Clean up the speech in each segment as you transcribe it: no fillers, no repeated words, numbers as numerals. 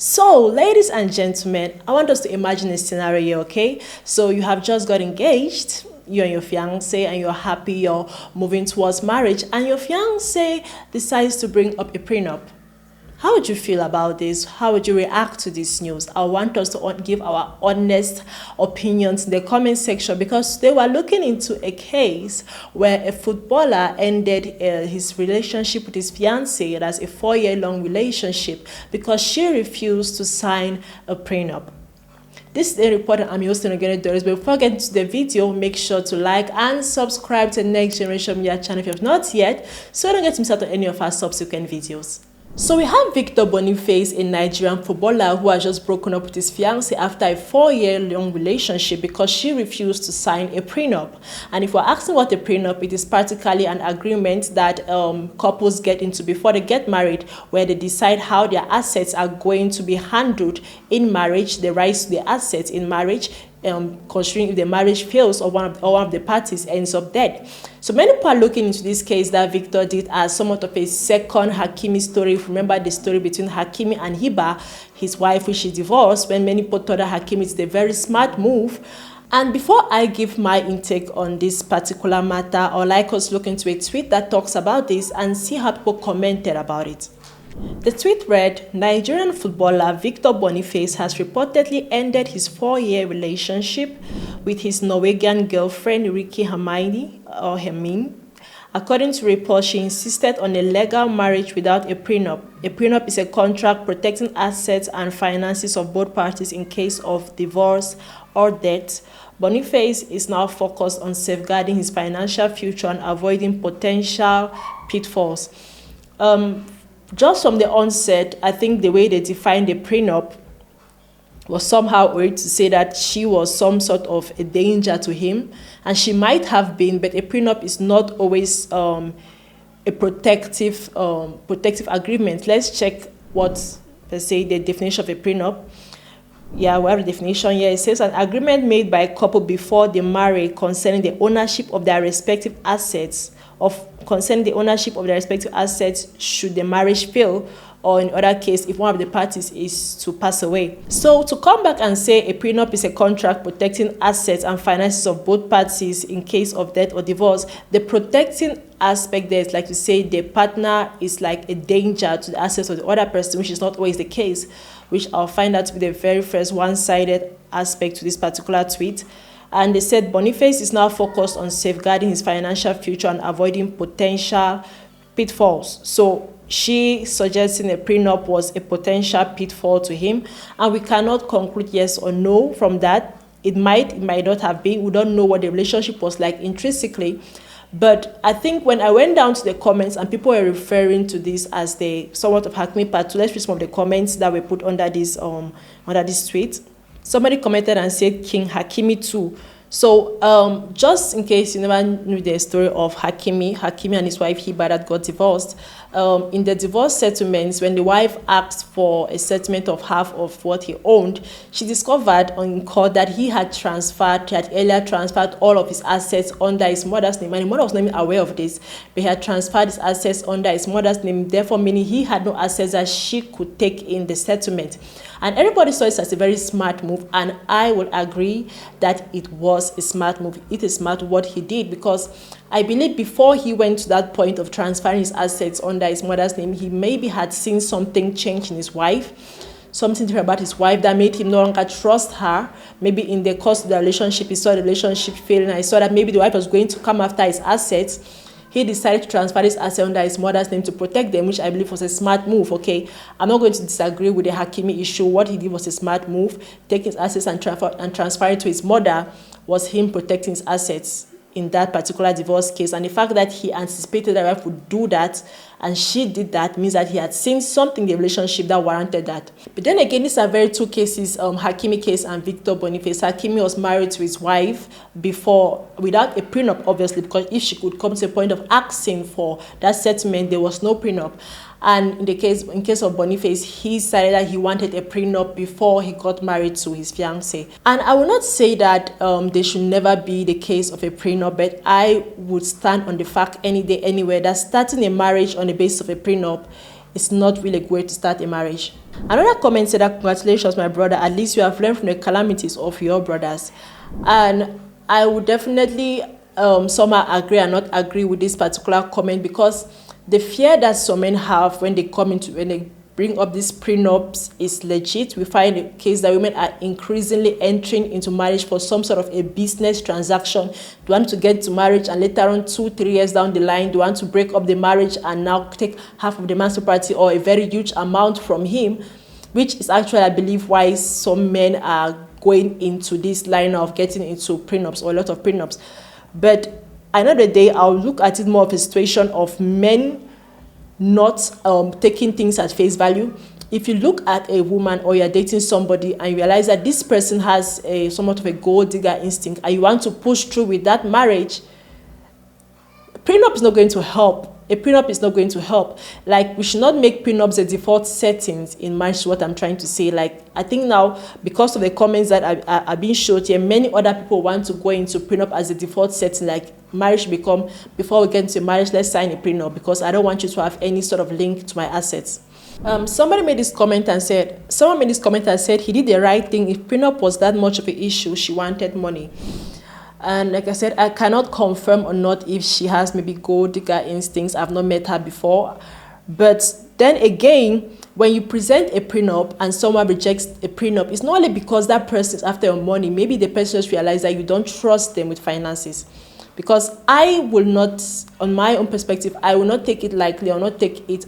So, ladies and gentlemen, I want us to imagine a scenario, okay? So, you have just got engaged, you and your fiancé, and you're happy, you're moving towards marriage, and your fiancé decides to bring up a prenup. How would you feel about this? How would you react to this news? I want us to give our honest opinions in the comment section, because they were looking into a case where a footballer ended his relationship with his fiancée. That's a 4-year-long relationship because she refused to sign a prenup. This is a report, and I'm your host Enongene, Doris. But before getting to the video, make sure to like and subscribe to the Next Generation Media channel if you have not yet, so you don't get to miss out on any of our subsequent videos. So we have Victor Boniface, a Nigerian footballer who has just broken up with his fiancée after a 4-year-long relationship because she refused to sign a prenup. And if we're asking what a prenup, it is practically an agreement that couples get into before they get married, where they decide how their assets are going to be handled in marriage, the rights to the assets in marriage, considering if the marriage fails or one of the parties ends up dead. So many people are looking into this case that Victor did as somewhat of a second Hakimi story. Remember the story between Hakimi and Hiba, his wife, which she divorced, when many people thought that Hakimi is a very smart move. And before I give my intake on this particular matter, I would like us to look into a tweet that talks about this and see how people commented about it. The tweet read, Nigerian footballer Victor Boniface has reportedly ended his 4-year relationship with his Norwegian girlfriend Hakimi. According to reports, she insisted on a legal marriage without a prenup. A prenup is a contract protecting assets and finances of both parties in case of divorce or death. Boniface is now focused on safeguarding his financial future and avoiding potential pitfalls. Just from the onset, I think the way they defined the prenup was somehow weird to say that she was some sort of a danger to him, and she might have been, but a prenup is not always a protective agreement. Let's check what, let's say, the definition of a prenup. Yeah, we have the definition here. It says an agreement made by a couple before they marry concerning the ownership of their respective assets, should the marriage fail, or in other case, if one of the parties is to pass away. So to come back and say a prenup is a contract protecting assets and finances of both parties in case of death or divorce, the protecting aspect there is like to say the partner is like a danger to the assets of the other person, which is not always the case, which I'll find out to be the very first one-sided aspect to this particular tweet. And they said Boniface is now focused on safeguarding his financial future and avoiding potential pitfalls. So she suggesting a prenup was a potential pitfall to him, and we cannot conclude yes or no from that. It might not have been. We don't know what the relationship was like intrinsically. But I think when I went down to the comments and people were referring to this as the somewhat of Hakimi part 2, let's read some of the comments that were put under this tweet. Somebody commented and said King Hakimi too. So just in case you never knew the story of Hakimi and his wife Hiba that got divorced, in the divorce settlements, when the wife asked for a settlement of half of what he owned, she discovered on court that he had earlier transferred all of his assets under his mother's name, and the mother was not even aware of this, but he had transferred his assets under his mother's name, therefore meaning he had no assets that she could take in the settlement. And everybody saw it as a very smart move, and I will agree that it was a smart move. It is smart what he did, because I believe before he went to that point of transferring his assets under his mother's name, he maybe had seen something change in his wife, something different about his wife that made him no longer trust her. Maybe in the course of the relationship, he saw the relationship failing, and he saw that maybe the wife was going to come after his assets. He decided to transfer his assets under his mother's name to protect them, which I believe was a smart move, okay? I'm not going to disagree with the Hakimi issue. What he did was a smart move. Taking his assets and transferring to his mother was him protecting his assets in that particular divorce case. And the fact that he anticipated that wife would do that and she did that means that he had seen something in the relationship that warranted that. But then again, these are very two cases, Hakimi case and Victor Boniface. Hakimi was married to his wife before, without a prenup, obviously, because if she could come to the point of asking for that settlement, there was no prenup. And in case of Boniface, he decided that he wanted a prenup before he got married to his fiancée. And I will not say that there should never be the case of a prenup, but I would stand on the fact any day, anywhere, that starting a marriage on the basis of a prenup it's not really a way to start a marriage. Another comment said that congratulations, my brother, at least you have learned from the calamities of your brothers. And I would definitely somehow agree and not agree with this particular comment, because the fear that some men have when they bring up these prenups is legit. We find a case that women are increasingly entering into marriage for some sort of a business transaction. They want to get to marriage, and later on 2-3 years down the line, they want to break up the marriage and now take half of the man's property or a very huge amount from him, which is actually, I believe, why some men are going into this line of getting into prenups, or a lot of prenups. But another day, I'll look at it more of a situation of men not taking things at face value. If you look at a woman or you're dating somebody and you realize that this person has somewhat of a gold digger instinct and you want to push through with that marriage, prenup is not going to help. A prenup is not going to help. Like, we should not make prenups the default settings in marriage, is what I'm trying to say. Like, I think now, because of the comments that are being showed here, many other people want to go into prenup as a default setting. Like, marriage become, before we get into marriage, let's sign a prenup because I don't want you to have any sort of link to my assets. Someone made this comment and said he did the right thing. If prenup was that much of an issue, she wanted money. And like I said, I cannot confirm or not if she has maybe gold digger instincts. I've not met her before. But then again, when you present a prenup and someone rejects a prenup, it's not only because that person is after your money. Maybe the person just realized that you don't trust them with finances. Because I will not, on my own perspective, I will not take it lightly. I will not take it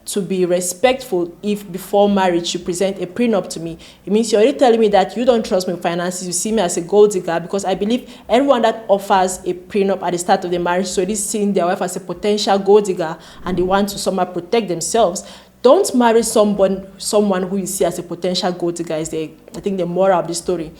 to be respectful if before marriage you present a prenup to me. It means you're already telling me that you don't trust me with finances. You see me as a gold digger, because I believe everyone that offers a prenup at the start of the marriage is already seeing their wife as a potential gold digger and they want to somehow protect themselves. Don't marry someone who you see as a potential gold digger is I think the moral of the story.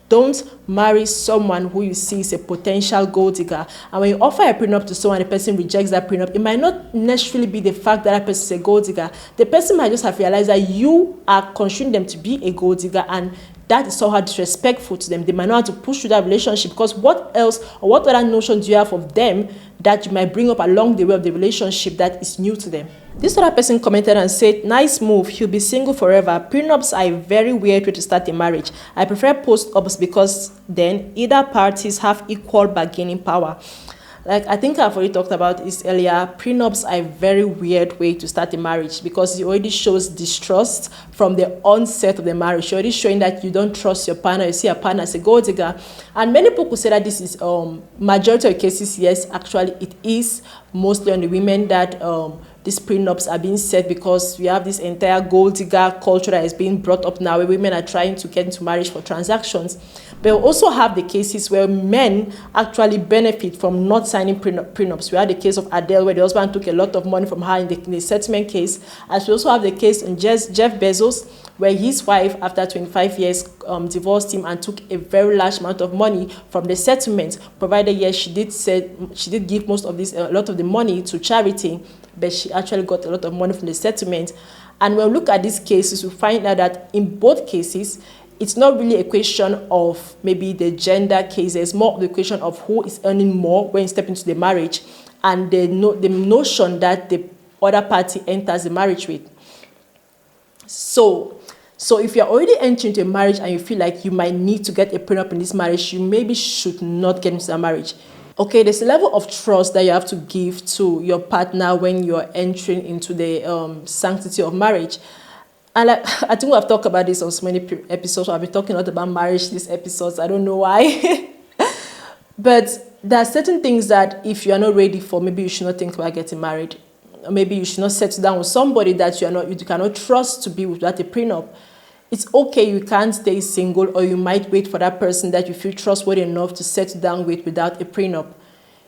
Don't marry someone who you see is a potential gold digger. And when you offer a prenup to someone, the person rejects that prenup, it might not necessarily be the fact that person is a gold digger. The person might just have realized that you are considering them to be a gold digger, and that is somehow disrespectful to them. They might not have to push through that relationship, because what else or what other notion do you have of them that you might bring up along the way of the relationship that is new to them? This other person commented and said, nice move, he'll be single forever. Prenups are a very weird way to start a marriage. I prefer post-ups because then either parties have equal bargaining power. Like, I think I've already talked about this earlier. Prenups are a very weird way to start a marriage, because it already shows distrust from the onset of the marriage. You're already showing that you don't trust your partner. You see your partner as a gold digger. And many people could say that this is majority of cases. Yes, actually it is mostly on the women that these prenups are being set, because we have this entire gold digger culture that is being brought up now, where women are trying to get into marriage for transactions. But we also have the cases where men actually benefit from not signing prenups. We had the case of Adele, where the husband took a lot of money from her in the settlement case. As we also have the case in Jeff Bezos, where his wife, after 25 years, divorced him and took a very large amount of money from the settlement, provided, yes, she did give most of this, a lot of the money to charity, but she actually got a lot of money from the settlement. And when we look at these cases, we find out that in both cases, it's not really a question of maybe the gender case. It's more of the question of who is earning more when you step into the marriage, and the notion that the other party enters the marriage with. So if you're already entering into a marriage and you feel like you might need to get a prenup in this marriage, you maybe should not get into a marriage. Okay, there's a level of trust that you have to give to your partner when you're entering into the sanctity of marriage. And I think we've talked about this on so many episodes. I've been talking a lot about marriage these episodes. I don't know why. But there are certain things that if you are not ready for, maybe you should not think about getting married. Or maybe you should not settle down with somebody that you cannot trust to be without a prenup. It's okay, you can't stay single, or you might wait for that person that you feel trustworthy enough to settle down with without a prenup.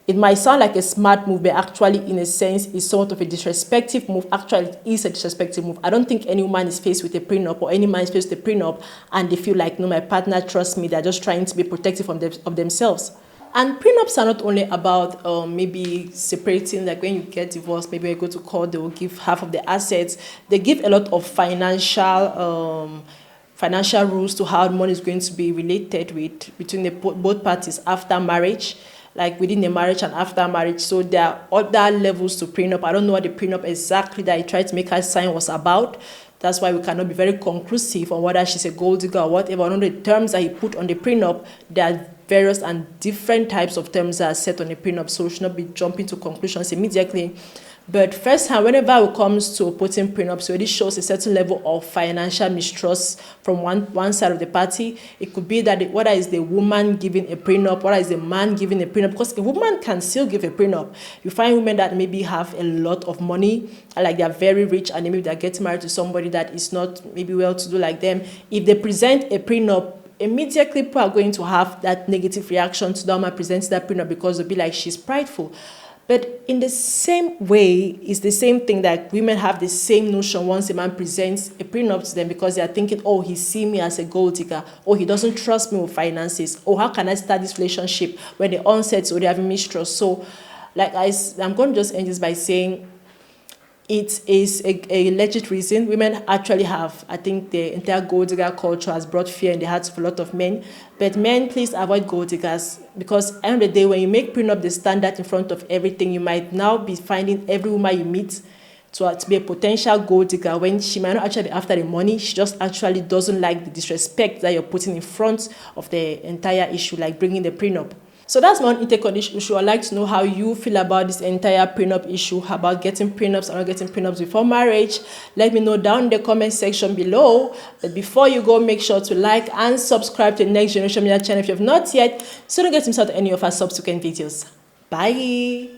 It might sound like a smart move, but actually, in a sense, it's sort of a disrespectful move. Actually, it is a disrespectful move. I don't think any woman is faced with a prenup, or any man is faced with a prenup, and they feel like, no, my partner trusts me. They're just trying to be protective of themselves. And prenups are not only about maybe separating, like when you get divorced, maybe you go to court, they will give half of the assets. They give a lot of financial rules to how money is going to be related with between both parties after marriage. like within the marriage and after marriage. So there are other levels to prenup. I don't know what the prenup exactly that he tried to make her sign was about. That's why we cannot be very conclusive on whether she's a gold digger or whatever. On the terms that he put on the prenup, there are various and different types of terms that are set on the prenup, so we should not be jumping to conclusions immediately. But first hand, whenever it comes to putting prenups, it shows a certain level of financial mistrust from one side of the party. It could be that whether it's the woman giving a prenup, whether it's the man giving a prenup, because a woman can still give a prenup. You find women that maybe have a lot of money, like they're very rich, and maybe they're getting married to somebody that is not maybe well-to-do like them. If they present a prenup, immediately people are going to have that negative reaction to the woman presenting that prenup because they'll be like, she's prideful. But in the same way, it's the same thing that women have the same notion once a man presents a prenup to them because they are thinking, oh, he sees me as a gold digger, or he doesn't trust me with finances, or how can I start this relationship when the onset or they have mistrust. So, like I'm going to just end this by saying it is a legit reason. Women actually have, I think the entire gold digger culture has brought fear in the hearts of a lot of men. But men, please avoid gold diggers, because at the end of the day, when you make prenup the standard in front of everything, you might now be finding every woman you meet to be a potential gold digger when she might not actually be after the money. She just actually doesn't like the disrespect that you're putting in front of the entire issue, like bringing the prenup. So that's my own intake on this issue. I'd like to know how you feel about this entire prenup issue, about getting prenups or not getting prenups before marriage. Let me know down in the comment section below. But before you go, make sure to like and subscribe to the Next Generation Media channel if you have not yet, so don't get missed out on any of our subsequent videos. Bye.